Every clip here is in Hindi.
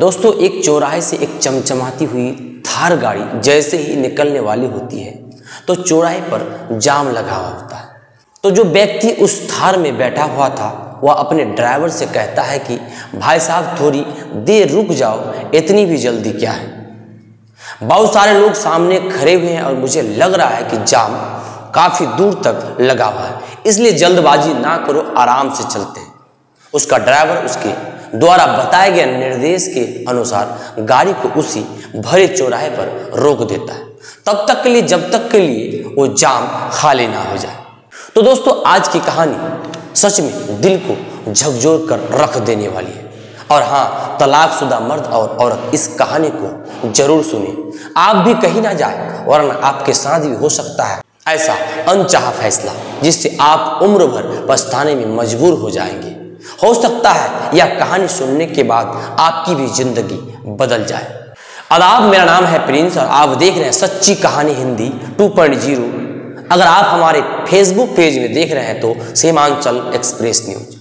दोस्तों, एक चौराहे से एक चमचमाती हुई थार गाड़ी जैसे ही निकलने वाली होती है तो चौराहे पर जाम लगा हुआ होता है। तो जो व्यक्ति उस थार में बैठा हुआ था वह अपने ड्राइवर से कहता है कि भाई साहब थोड़ी देर रुक जाओ, इतनी भी जल्दी क्या है। बहुत सारे लोग सामने खड़े हुए हैं और मुझे लग रहा है कि जाम काफ़ी दूर तक लगा हुआ है, इसलिए जल्दबाजी ना करो, आराम से चलते हैं। उसका ड्राइवर उसके द्वारा बताए गए निर्देश के अनुसार गाड़ी को उसी भरे चौराहे पर रोक देता है, तब तक के लिए जब तक के लिए वो जाम खाली ना हो जाए। तो दोस्तों, आज की कहानी सच में दिल को झकझोर कर रख देने वाली है। और हाँ, तलाकशुदा मर्द और औरत इस कहानी को जरूर सुने, आप भी कहीं ना जाए, वरना आपके साथ भी हो सकता है ऐसा अनचाहा फैसला जिससे आप उम्र भर पछताने में मजबूर हो जाएंगे। हो सकता है यह कहानी सुनने के बाद आपकी भी जिंदगी बदल जाए। आदाब, मेरा नाम है प्रिंस और आप देख रहे हैं सच्ची कहानी हिंदी 2.0। अगर आप हमारे फेसबुक पेज में देख रहे हैं तो सीमांचल एक्सप्रेस न्यूज।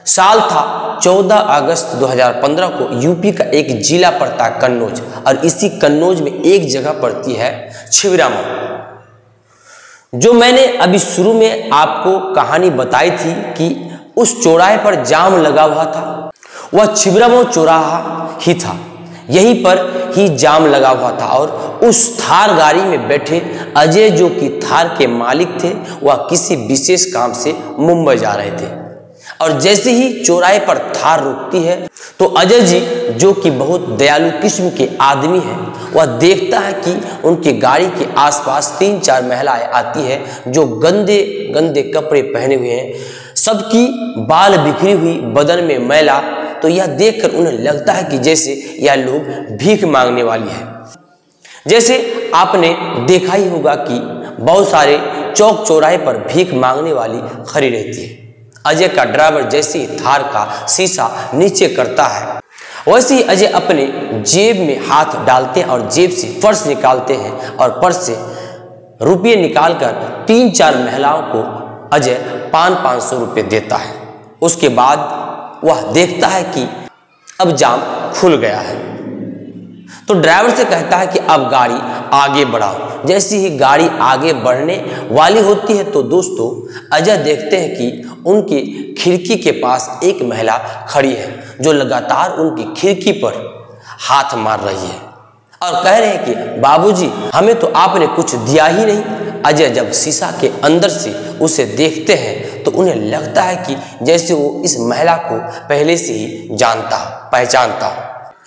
साल था 14 अगस्त 2015 को। यूपी का एक जिला पड़ता है कन्नौज, और इसी कन्नौज में एक जगह पड़ती है छिबरामऊ। जो मैंने अभी शुरू में आपको कहानी बताई थी कि उस चौराहे पर जाम लगा हुआ था, वह छिबरामऊ चौराहा ही था। यहीं पर ही जाम लगा हुआ था और उस थार गाड़ी में बैठे अजय, जो कि थार के मालिक थे, वह किसी विशेष काम से मुंबई जा रहे थे। और जैसे ही चौराहे पर थार रुकती है तो अजय जी, जो कि बहुत दयालु किस्म के आदमी हैं, वह देखता है कि उनके गाड़ी के आसपास 3-4 महिलाएं आती हैं जो गंदे गंदे कपड़े पहने हुए हैं, सबकी बाल बिखरी हुई, बदन में मैला। तो यह देखकर उन्हें लगता है कि जैसे यह लोग भीख मांगने वाली है। जैसे आपने देखा ही होगा कि बहुत सारे चौक चौराहे पर भीख मांगने वाली खड़ी रहती है। अजय का ड्राइवर जैसे ही थार का शीशा नीचे करता है, वैसे ही अजय अपने जेब में हाथ डालते हैं और जेब से पर्स निकालते हैं और पर्स से रुपये निकालकर 3-4 महिलाओं को अजय 500 रुपये देता है। उसके बाद वह देखता है कि अब जाम खुल गया है, तो ड्राइवर से कहता है कि अब गाड़ी आगे बढ़ाओ। जैसे ही गाड़ी आगे बढ़ने वाली होती है तो दोस्तों, अजय देखते हैं कि उनकी खिड़की के पास एक महिला खड़ी है जो लगातार उनकी खिड़की पर हाथ मार रही है और कह रहे हैं कि बाबूजी, हमें तो आपने कुछ दिया ही नहीं। अजय जब शीशा के अंदर से उसे देखते हैं तो उन्हें लगता है कि जैसे वो इस महिला को पहले से ही जानता, पहचानता।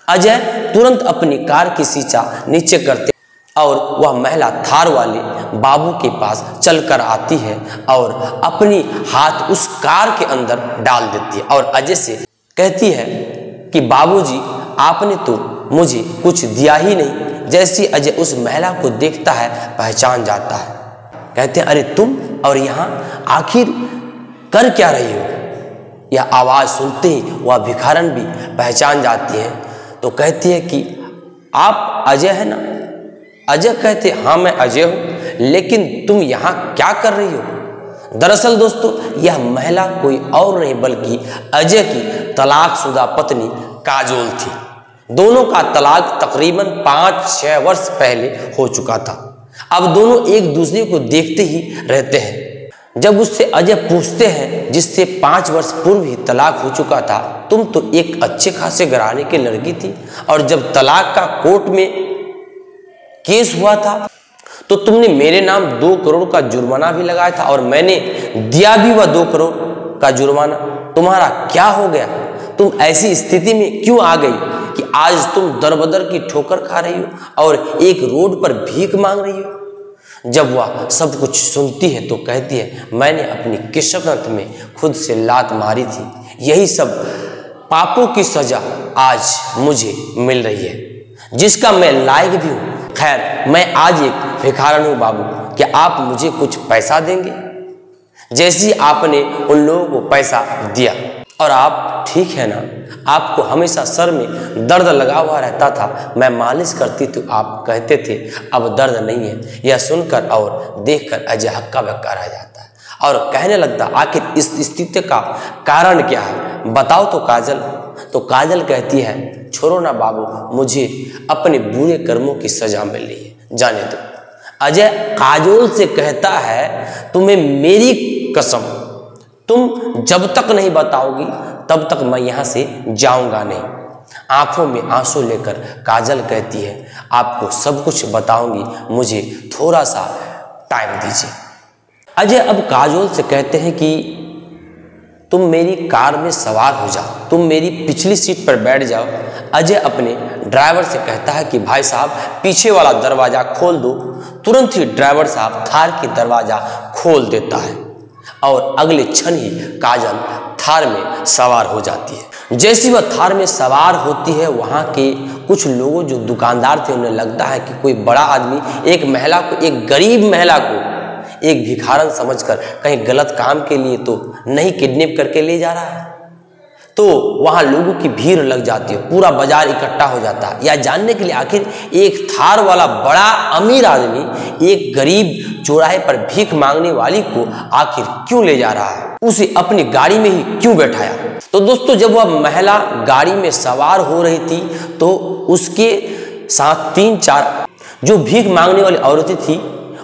अजय तुरंत अपनी कार की शीशा नीचे करते और वह महिला थार वाले बाबू के पास चलकर आती है और अपनी हाथ उस कार के अंदर डाल देती है और अजय से कहती है कि बाबूजी, आपने तो मुझे कुछ दिया ही नहीं। जैसे अजय उस महिला को देखता है, पहचान जाता है। कहते हैं, अरे तुम, और यहाँ आखिर कर क्या रही हो? यह आवाज़ सुनते ही वह भिखारन भी पहचान जाती है। तो कहती है कि आप अजय है ना? अजय कहते, हाँ मैं अजय हूँ, लेकिन तुम यहाँ क्या कर रही हो? दरअसल दोस्तों, यह महिला कोई और नहीं बल्कि अजय की तलाकशुदा पत्नी काजोल थी। दोनों का तलाक तकरीबन 5-6 वर्ष पहले हो चुका था। अब दोनों एक दूसरे को देखते ही रहते हैं। जब उससे अजय पूछते हैं, जिससे 5 वर्ष पूर्व ही तलाक हो चुका था, तुम तो एक अच्छे खासे घराने की लड़की थी और जब तलाक का कोर्ट में केस हुआ था तो तुमने मेरे नाम 2 करोड़ का जुर्माना भी लगाया था और मैंने दिया भी वह 2 करोड़ का जुर्माना। तुम्हारा क्या हो गया? तुम ऐसी स्थिति में क्यों आ गई कि आज तुम दरबदर की ठोकर खा रही हो और एक रोड पर भीख मांग रही हो? जब वह सब कुछ सुनती है तो कहती है, मैंने अपनी किस्मत में खुद से लात मारी थी, यही सब पापों की सजा आज मुझे मिल रही है, जिसका मैं लायक भी हूँ। खैर, मैं आज एक भिखारन हूँ बाबू, क्या आप मुझे कुछ पैसा देंगे? जैसे आपने उन लोगों को पैसा दिया और आप ठीक है ना, आपको हमेशा सर में दर्द लगा हुआ रहता था, मैं मालिश करती तो आप कहते थे अब दर्द नहीं है। यह सुनकर और देखकर अजय हक्का बक्का रह जाता है और कहने लगता, आखिर इस स्थिति का कारण क्या है? बताओ तो काजल, तो काजल कहती है, छोड़ो ना बाबू, मुझे अपने बुरे कर्मों की सजा मिल रही है, जाने दो। अजय काजोल से कहता है, तुम्हें मेरी कसम, तुम जब तक नहीं बताओगी तब तक मैं यहाँ से जाऊंगा नहीं। आंखों में आंसू लेकर काजल कहती है, आपको सब कुछ बताऊंगी, मुझे थोड़ा सा टाइम दीजिए। अजय अब काजोल से कहते हैं कि तुम मेरी कार में सवार हो जाओ, तुम मेरी पिछली सीट पर बैठ जाओ। अजय अपने ड्राइवर से कहता है कि भाई साहब पीछे वाला दरवाज़ा खोल दो। तुरंत ही ड्राइवर साहब थार की दरवाज़ा खोल देता है और अगले क्षण ही काजल थार में सवार हो जाती है। जैसी वह थार में सवार होती है, वहाँ के कुछ लोगों जो दुकानदार थे उन्हें लगता है कि कोई बड़ा आदमी एक महिला को, एक गरीब महिला को एक भिखारन समझकर कहीं गलत काम के लिए तो नहीं किडनैप करके ले जा रहा है। तो वहाँ लोगों की भीड़ लग जाती है, पूरा बाजार इकट्ठा हो जाता है यह जानने के लिए आखिर एक थार वाला बड़ा अमीर आदमी एक गरीब चौराहे पर भीख मांगने वाली को आखिर क्यों ले जा रहा है, उसे अपनी गाड़ी में ही क्यों बैठाया। तो दोस्तों जब वह महिला गाड़ी में सवार हो रही थी तो उसके साथ 3-4 जो भीख मांगने वाली औरतें थी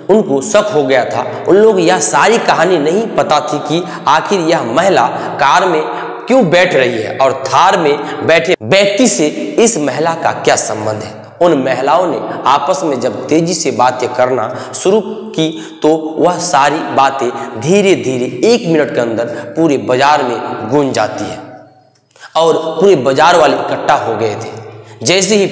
उनको शक हो गया था। उन लोग यह सारी कहानी नहीं पता थी कि आखिर यह महिला कार में क्यों बैठ रही है और थार में बैठे व्यक्ति से इस महिला का क्या संबंध है। उन महिलाओं ने आपस में जब तेजी से बातें करना शुरू की तो वह सारी बातें धीरे धीरे 1 मिनट के अंदर पूरे बाजार में गूंज जाती है और पूरे बाजार वाले इकट्ठा हो गए थे। जैसे ही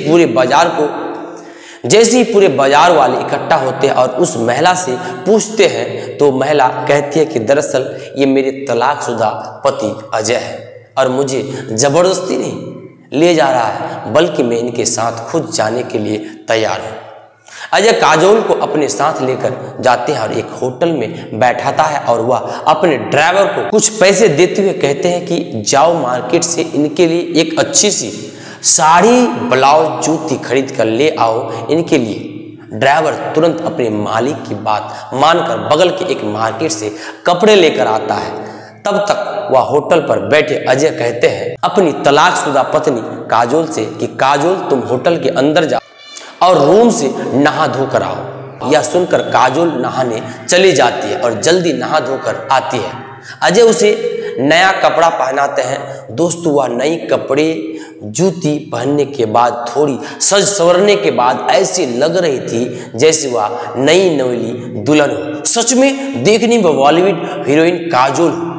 पूरे बाजार वाले इकट्ठा होते हैं और उस महिला से पूछते हैं तो महिला कहती है कि दरअसल ये मेरे तलाकशुदा पति अजय है और मुझे जबरदस्ती नहीं ले जा रहा है बल्कि मैं इनके साथ खुद जाने के लिए तैयार हूँ। अजय काजोल को अपने साथ लेकर जाते हैं और एक होटल में बैठाता है और वह अपने ड्राइवर को कुछ पैसे देते हुए कहते हैं कि जाओ मार्केट से इनके लिए एक अच्छी सी साड़ी, ब्लाउज, जूती खरीद कर ले आओ इनके लिए। ड्राइवर तुरंत अपने मालिक की बात मानकर बगल के एक मार्केट से कपड़े लेकर आता है। तब तक वह होटल पर बैठे अजय कहते हैं अपनी तलाकशुदा पत्नी काजोल से कि काजोल तुम होटल के अंदर जाओ और रूम से नहा धोकर आओ। यह सुनकर काजोल नहाने चली जाती है और जल्दी नहा धोकर आती है। अजय उसे नया कपड़ा पहनाते हैं। दोस्तों वह नई कपड़े जूती पहनने के बाद थोड़ी सज संवरने के बाद ऐसी लग रही थी जैसे वह नई नवेली दुल्हन हो। सच में देखने में बॉलीवुड हीरोइन काजोल हो।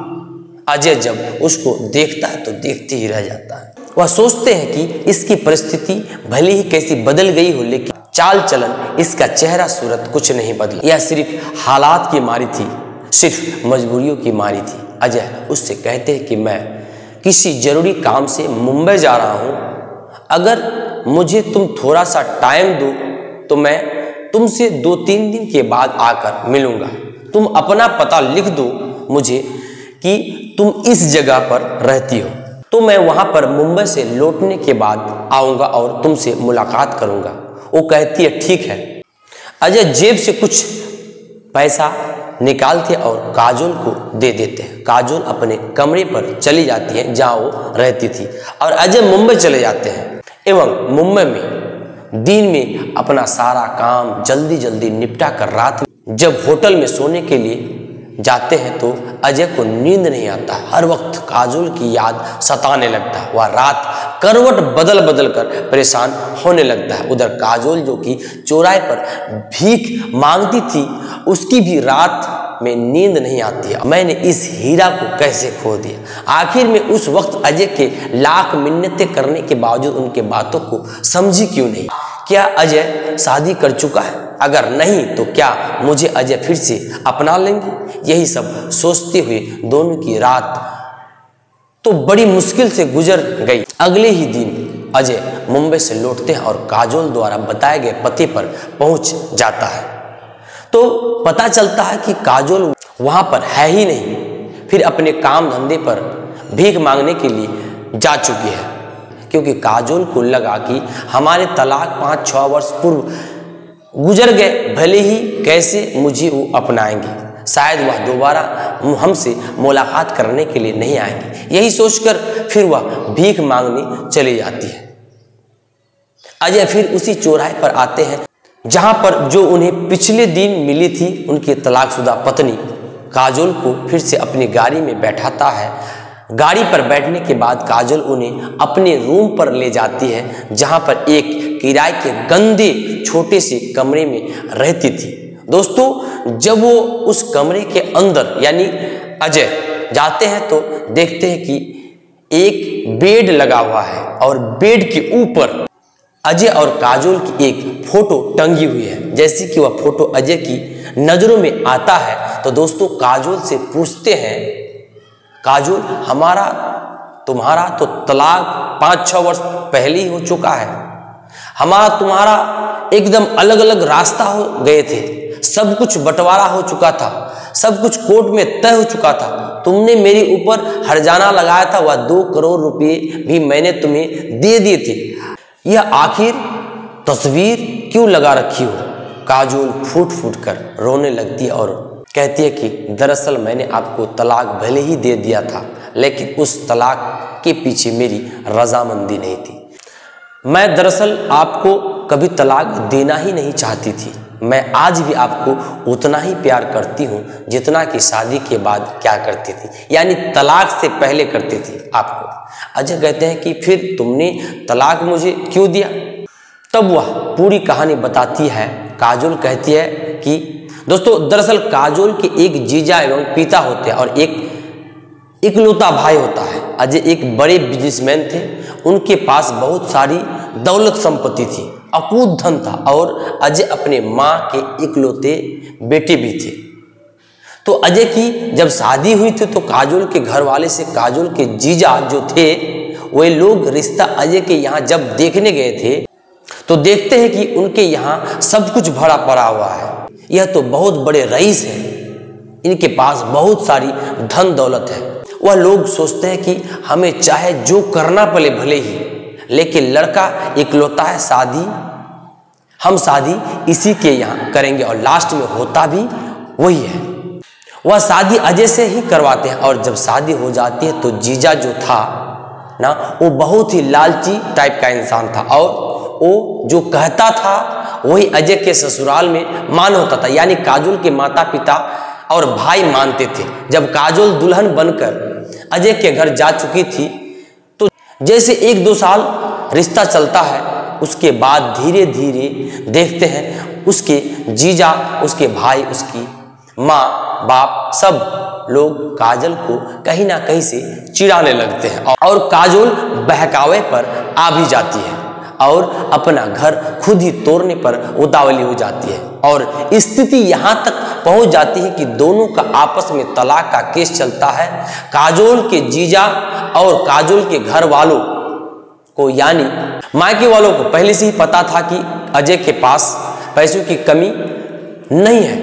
अजय जब उसको देखता है तो देखते ही रह जाता है। वह सोचते हैं कि इसकी परिस्थिति भले ही कैसी बदल गई हो लेकिन चाल चलन, इसका चेहरा सूरत कुछ नहीं बदला। यह सिर्फ हालात की मारी थी, सिर्फ मजबूरियों की मारी थी। अजय उससे कहते हैं कि मैं किसी जरूरी काम से मुंबई जा रहा हूँ, अगर मुझे तुम थोड़ा सा टाइम दो तो मैं तुमसे 2-3 दिन के बाद आकर मिलूँगा। तुम अपना पता लिख दो मुझे कि तुम इस जगह पर रहती हो, तो मैं वहाँ पर मुंबई से लौटने के बाद आऊँगा और तुमसे मुलाकात करूँगा। वो कहती है ठीक है। अजय जेब से कुछ पैसा निकालते और काजोल को दे देते हैं। काजोल अपने कमरे पर चली जाती है जहाँ वो रहती थी और अजय मुंबई चले जाते हैं एवं मुंबई में दिन में अपना सारा काम जल्दी जल्दी निपटा कर रात में जब होटल में सोने के लिए जाते हैं तो अजय को नींद नहीं आता। हर वक्त काजोल की याद सताने लगता है। वह रात करवट बदल बदल कर परेशान होने लगता है। उधर काजोल जो कि चौराहे पर भीख मांगती थी उसकी भी रात में नींद नहीं आती है। मैंने इस हीरा को कैसे खो दिया। आखिर में उस वक्त अजय के लाख मिन्नतें करने के बावजूद उनके बातों को समझी क्यों नहीं। क्या अजय शादी कर चुका है? अगर नहीं तो क्या मुझे अजय फिर से अपना लेंगे? यही सब सोचते हुए दोनों की रात तो बड़ी मुश्किल से गुजर गई। अगले ही दिन अजय मुंबई से लौटते हैं और काजोल द्वारा बताए गए पते पर पहुंच जाता है तो पता चलता है कि काजोल वहां पर है ही नहीं, फिर अपने काम धंधे पर भीख मांगने के लिए जा चुकी है। क्योंकि काजोल को लगा कि हमारे तलाक 5-6 वर्ष पूर्व गुजर गए, भले ही कैसे मुझे वो अपनाएंगे। शायद वह दोबारा हमसे मुलाकात करने के लिए नहीं आएंगे। यही सोचकर फिर वह भीख मांगने चली जाती है। अजय फिर उसी चौराहे पर आते हैं जहां पर जो उन्हें पिछले दिन मिली थी उनकी तलाकशुदा पत्नी काजोल को फिर से अपनी गाड़ी में बैठाता है। गाड़ी पर बैठने के बाद काजोल उन्हें अपने रूम पर ले जाती है जहां पर एक किराए के गंदे छोटे से कमरे में रहती थी। दोस्तों, जब वो उस कमरे के अंदर यानी अजय जाते हैं तो देखते हैं कि एक बेड लगा हुआ है और बेड के ऊपर अजय और काजोल की एक फोटो टंगी हुई है। जैसे कि वह फोटो अजय की नजरों में आता है तो दोस्तों काजोल से पूछते हैं, काजोल हमारा तुम्हारा तो तलाक 5-6 वर्ष पहले ही हो चुका है। हमारा तुम्हारा एकदम अलग अलग रास्ता हो गए थे, सब कुछ बंटवारा हो चुका था, सब कुछ कोर्ट में तय हो चुका था। तुमने मेरे ऊपर हर्जाना लगाया था, वह 2 करोड़ रुपए भी मैंने तुम्हें दे दिए थे। यह आखिर तस्वीर क्यों लगा रखी हो? काजोल फूट फूट कर रोने लगती है और कहती है कि दरअसल मैंने आपको तलाक भले ही दे दिया था, लेकिन उस तलाक के पीछे मेरी रजामंदी नहीं थी। मैं दरअसल आपको कभी तलाक देना ही नहीं चाहती थी। मैं आज भी आपको उतना ही प्यार करती हूँ जितना कि शादी के बाद क्या करती थी, यानी तलाक से पहले करती थी आपको। अजय कहते हैं कि फिर तुमने तलाक मुझे क्यों दिया? तब वह पूरी कहानी बताती है। काजोल कहती है कि दोस्तों दरअसल काजोल के एक जीजा एवं पिता होते हैं और एक इकलौता भाई होता है। अजय एक बड़े बिजनेसमैन थे, उनके पास बहुत सारी दौलत संपत्ति थी, अकूत धन था और अजय अपने माँ के इकलौते बेटे भी थे। तो अजय की जब शादी हुई थी तो काजोल के घर वाले से काजोल के जीजा जो थे वे लोग रिश्ता अजय के यहाँ जब देखने गए थे तो देखते हैं कि उनके यहाँ सब कुछ भरा पड़ा हुआ है। यह तो बहुत बड़े रईस हैं, इनके पास बहुत सारी धन दौलत है। वह लोग सोचते हैं कि हमें चाहे जो करना पड़े भले ही, लेकिन लड़का इकलौता है, हम शादी इसी के यहाँ करेंगे और लास्ट में होता भी वही है। वह शादी अजय से ही करवाते हैं और जब शादी हो जाती है तो जीजा जो था ना वो बहुत ही लालची टाइप का इंसान था और वो जो कहता था वही अजय के ससुराल में मान होता था, यानी काजोल के माता पिता और भाई मानते थे। जब काजोल दुल्हन बनकर अजय के घर जा चुकी थी तो जैसे 1-2 साल रिश्ता चलता है, उसके बाद धीरे धीरे देखते हैं उसके जीजा, उसके भाई, उसकी माँ बाप सब लोग काजल को कहीं ना कहीं से चिढ़ाने लगते हैं और काजोल बहकावे पर आ भी जाती है और अपना घर खुद ही तोड़ने पर उतावली हो जाती है और स्थिति यहाँ तक पहुँच जाती है कि दोनों का आपस में तलाक का केस चलता है। काजोल के जीजा और काजोल के घर वालों को यानी मायके वालों को पहले से ही पता था कि अजय के पास पैसों की कमी नहीं है,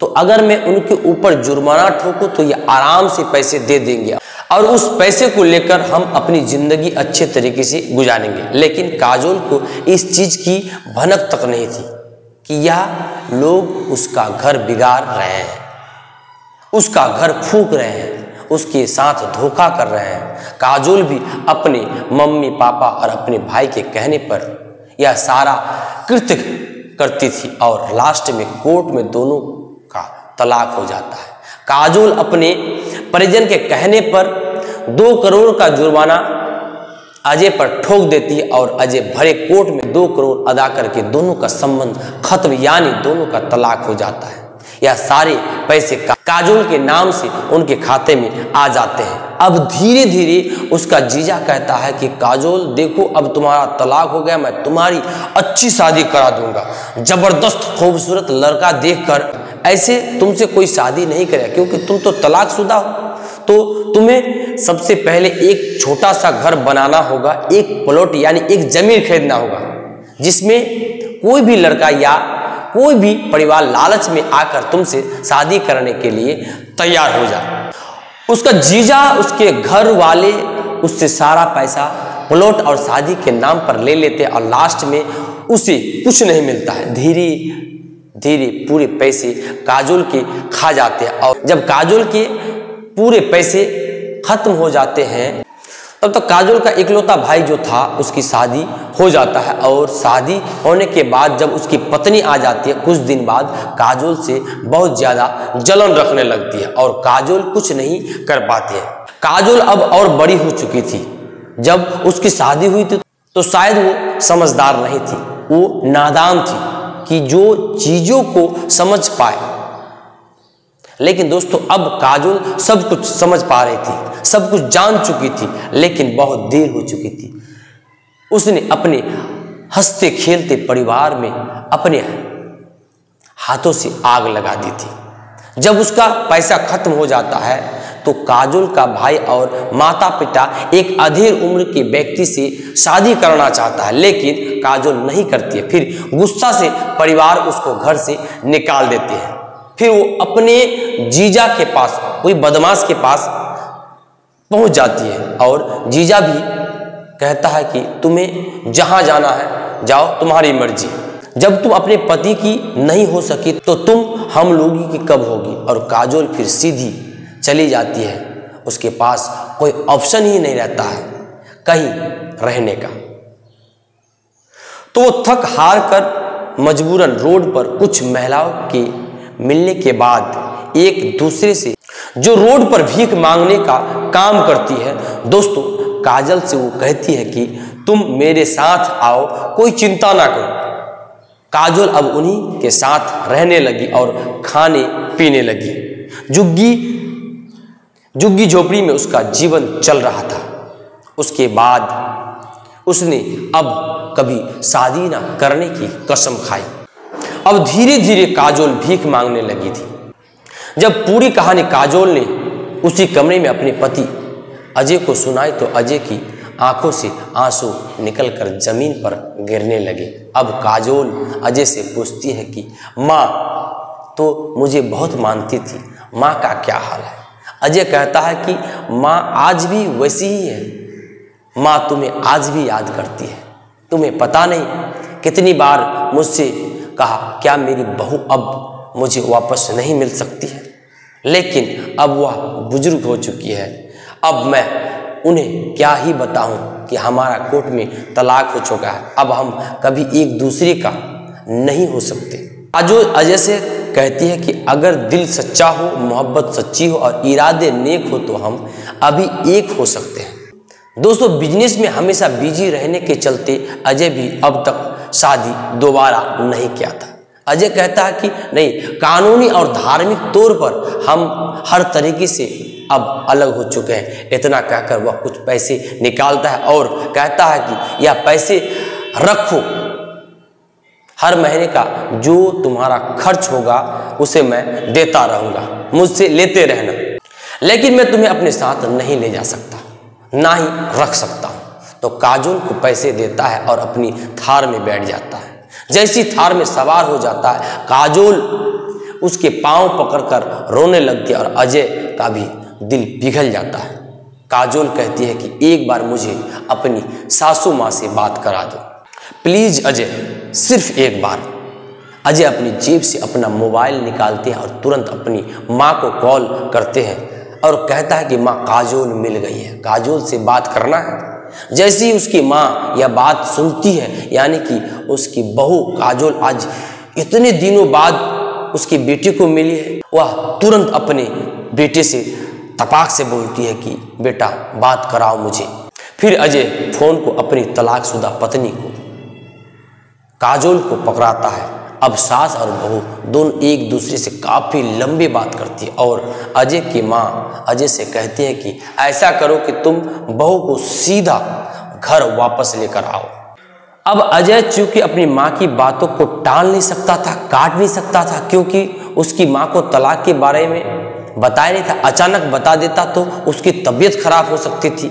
तो अगर मैं उनके ऊपर जुर्माना ठोकूं तो ये आराम से पैसे दे देंगे और उस पैसे को लेकर हम अपनी जिंदगी अच्छे तरीके से गुजारेंगे। लेकिन काजोल को इस चीज की भनक तक नहीं थी कि यह लोग उसका घर बिगाड़ रहे हैं, उसका घर फूंक रहे हैं, उसके साथ धोखा कर रहे हैं। काजोल भी अपने मम्मी पापा और अपने भाई के कहने पर यह सारा कृत्य करती थी और लास्ट में कोर्ट में दोनों का तलाक हो जाता है। काजोल अपने परिजन के कहने पर 2 करोड़ का जुर्माना अजय पर ठोक देती है और अजय भरे कोर्ट में 2 करोड़ अदा करके दोनों का संबंध खत्म, यानी दोनों का तलाक हो जाता है। यह सारे पैसे काजोल के नाम से उनके खाते में आ जाते हैं। अब धीरे धीरे उसका जीजा कहता है कि काजोल देखो अब तुम्हारा तलाक हो गया, मैं तुम्हारी अच्छी शादी करा दूंगा। जबरदस्त खूबसूरत लड़का देखकर ऐसे तुमसे कोई शादी नहीं करेगा क्योंकि तुम तो तलाकशुदा हो, तो तुम्हें सबसे पहले एक छोटा सा घर बनाना होगा, एक प्लॉट यानी एक जमीन खरीदना होगा जिसमें कोई भी लड़का या कोई भी परिवार लालच में आकर तुमसे शादी करने के लिए तैयार हो जाए। उसका जीजा, उसके घर वाले उससे सारा पैसा प्लॉट और शादी के नाम पर ले लेते और लास्ट में उसे कुछ नहीं मिलता है। धीरे धीरे पूरे पैसे काजोल के खा जाते हैं और जब काजोल के पूरे पैसे खत्म हो जाते हैं तब तक काजोल का इकलौता भाई जो था उसकी शादी हो जाता है और शादी होने के बाद जब उसकी पत्नी आ जाती है कुछ दिन बाद काजोल से बहुत ज़्यादा जलन रखने लगती है और काजोल कुछ नहीं कर पाती है। काजोल अब और बड़ी हो चुकी थी। जब उसकी शादी हुई थी तो शायद वो समझदार नहीं थी, वो नादान थी कि जो चीज़ों को समझ पाए। लेकिन दोस्तों अब काजोल सब कुछ समझ पा रही थी, सब कुछ जान चुकी थी, लेकिन बहुत देर हो चुकी थी। उसने अपने हंसते खेलते परिवार में अपने हाथों से आग लगा दी थी। जब उसका पैसा खत्म हो जाता है तो काजोल का भाई और माता पिता एक अधेड़ उम्र के व्यक्ति से शादी करना चाहता है, लेकिन काजोल नहीं करती है। फिर गुस्सा से परिवार उसको घर से निकाल देते हैं। फिर वो अपने जीजा के पास, कोई बदमाश के पास पहुंच जाती है और जीजा भी कहता है कि तुम्हें जहां जाना है जाओ, तुम्हारी मर्जी। जब तुम अपने पति की नहीं हो सकी तो तुम हम लोगों की कब होगी। और काजोल फिर सीधी चली जाती है, उसके पास कोई ऑप्शन ही नहीं रहता है कहीं रहने का। तो वो थक हार कर मजबूरन रोड पर कुछ महिलाओं के मिलने के बाद एक दूसरे से जो रोड पर भीख मांगने का काम करती है, दोस्तों काजल से वो कहती है कि तुम मेरे साथ आओ, कोई चिंता ना करो। काजोल अब उन्हीं के साथ रहने लगी और खाने पीने लगी। झुग्गी झोपड़ी में उसका जीवन चल रहा था। उसके बाद उसने अब कभी शादी ना करने की कसम खाई। अब धीरे धीरे काजोल भीख मांगने लगी थी। जब पूरी कहानी काजोल ने उसी कमरे में अपने पति अजय को सुनाई तो अजय की आंखों से आंसू निकलकर जमीन पर गिरने लगे। अब काजोल अजय से पूछती है कि माँ तो मुझे बहुत मानती थी, माँ का क्या हाल है। अजय कहता है कि माँ आज भी वैसी ही है, माँ तुम्हें आज भी याद करती है। तुम्हें पता नहीं कितनी बार मुझसे कहा क्या मेरी बहू अब मुझे वापस नहीं मिल सकती है, लेकिन अब वह बुजुर्ग हो चुकी है। अब मैं उन्हें क्या ही बताऊं कि हमारा कोर्ट में तलाक हो चुका है, अब हम कभी एक दूसरे का नहीं हो सकते। अजय से कहती है कि अगर दिल सच्चा हो, मोहब्बत सच्ची हो और इरादे नेक हो तो हम अभी एक हो सकते हैं। दोस्तों बिजनेस में हमेशा बिजी रहने के चलते अजय भी अब तक शादी दोबारा नहीं किया था। अजय कहता है कि नहीं, कानूनी और धार्मिक तौर पर हम हर तरीके से अब अलग हो चुके हैं। इतना कहकर वह कुछ पैसे निकालता है और कहता है कि यह पैसे रखो, हर महीने का जो तुम्हारा खर्च होगा उसे मैं देता रहूँगा, मुझसे लेते रहना, लेकिन मैं तुम्हें अपने साथ नहीं ले जा सकता, ना ही रख सकता हूँ। तो काजोल को पैसे देता है और अपनी थार में बैठ जाता है। जैसी थार में सवार हो जाता है काजोल उसके पांव पकड़कर रोने लगती है और अजय का भी दिल पिघल जाता है। काजोल कहती है कि एक बार मुझे अपनी सासू माँ से बात करा दो प्लीज अजय, सिर्फ एक बार। अजय अपनी जेब से अपना मोबाइल निकालते हैं और तुरंत अपनी माँ को कॉल करते हैं और कहता है कि माँ काजोल मिल गई है, काजोल से बात करना है। जैसे ही उसकी माँ यह बात सुनती है, यानी कि उसकी बहू काजोल आज इतने दिनों बाद उसकी बेटी को मिली है, वह तुरंत अपने बेटे से तपाक से बोलती है कि बेटा बात कराओ मुझे। फिर अजय फोन को अपनी तलाकशुदा पत्नी को काजोल को पकड़ाता है। अब सास और बहू दोनों एक दूसरे से काफ़ी लंबी बात करती है और अजय की माँ अजय से कहती है कि ऐसा करो कि तुम बहू को सीधा घर वापस लेकर आओ। अब अजय चूंकि अपनी माँ की बातों को टाल नहीं सकता था, काट नहीं सकता था, क्योंकि उसकी माँ को तलाक के बारे में बताया नहीं था। अचानक बता देता तो उसकी तबीयत खराब हो सकती थी।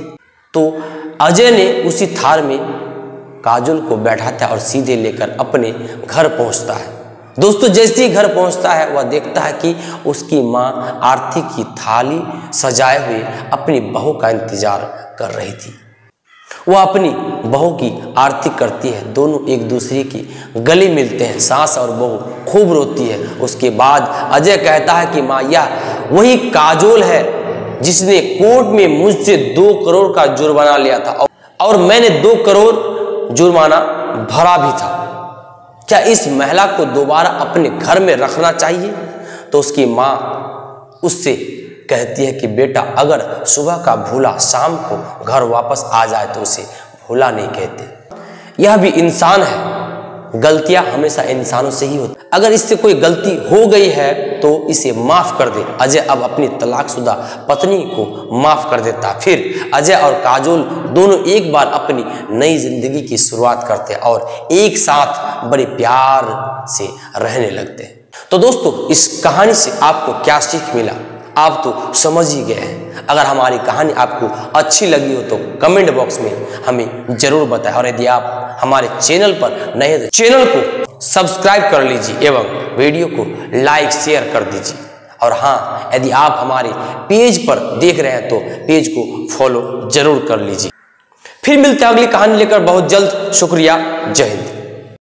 तो अजय ने उसी थार में काजोल को बैठाता है और सीधे लेकर अपने घर पहुंचता है। दोस्तों जैसे ही घर पहुंचता है वह देखता है कि उसकी माँ आरती की थाली सजाए हुए अपनी बहू का इंतजार कर रही थी। वह अपनी बहू की आरती करती है, दोनों एक दूसरे के गले मिलते हैं, सास और बहू खूब रोती है। उसके बाद अजय कहता है कि माँ यह वही काजोल है जिसने कोर्ट में मुझसे 2 करोड़ का जुर्माना लिया था और मैंने 2 करोड़ जुर्माना भरा भी था। क्या इस महिला को दोबारा अपने घर में रखना चाहिए? तो उसकी माँ उससे कहती है कि बेटा, अगर सुबह का भूला शाम को घर वापस आ जाए तो उसे भूला नहीं कहते। यह भी इंसान है, गलतियां हमेशा इंसानों से ही होती। अगर इससे कोई गलती हो गई है तो इसे माफ कर दे। अजय अब अपनी तलाकशुदा पत्नी को माफ कर देता। फिर अजय और काजोल दोनों एक बार अपनी नई जिंदगी की शुरुआत करते हैं और एक साथ बड़े प्यार से रहने लगते हैं। तो दोस्तों, इस कहानी से आपको क्या सीख मिला आप तो समझ ही गए हैं। अगर हमारी कहानी आपको अच्छी लगी हो तो कमेंट बॉक्स में हमें जरूर बताएं और यदि आप हमारे चैनल पर नए हैं, चैनल को सब्सक्राइब कर लीजिए एवं वीडियो को लाइक शेयर कर दीजिए। और हाँ, यदि आप हमारे पेज पर देख रहे हैं तो पेज को फॉलो जरूर कर लीजिए। फिर मिलते हैं अगली कहानी लेकर बहुत जल्द। शुक्रिया। जय हिंद।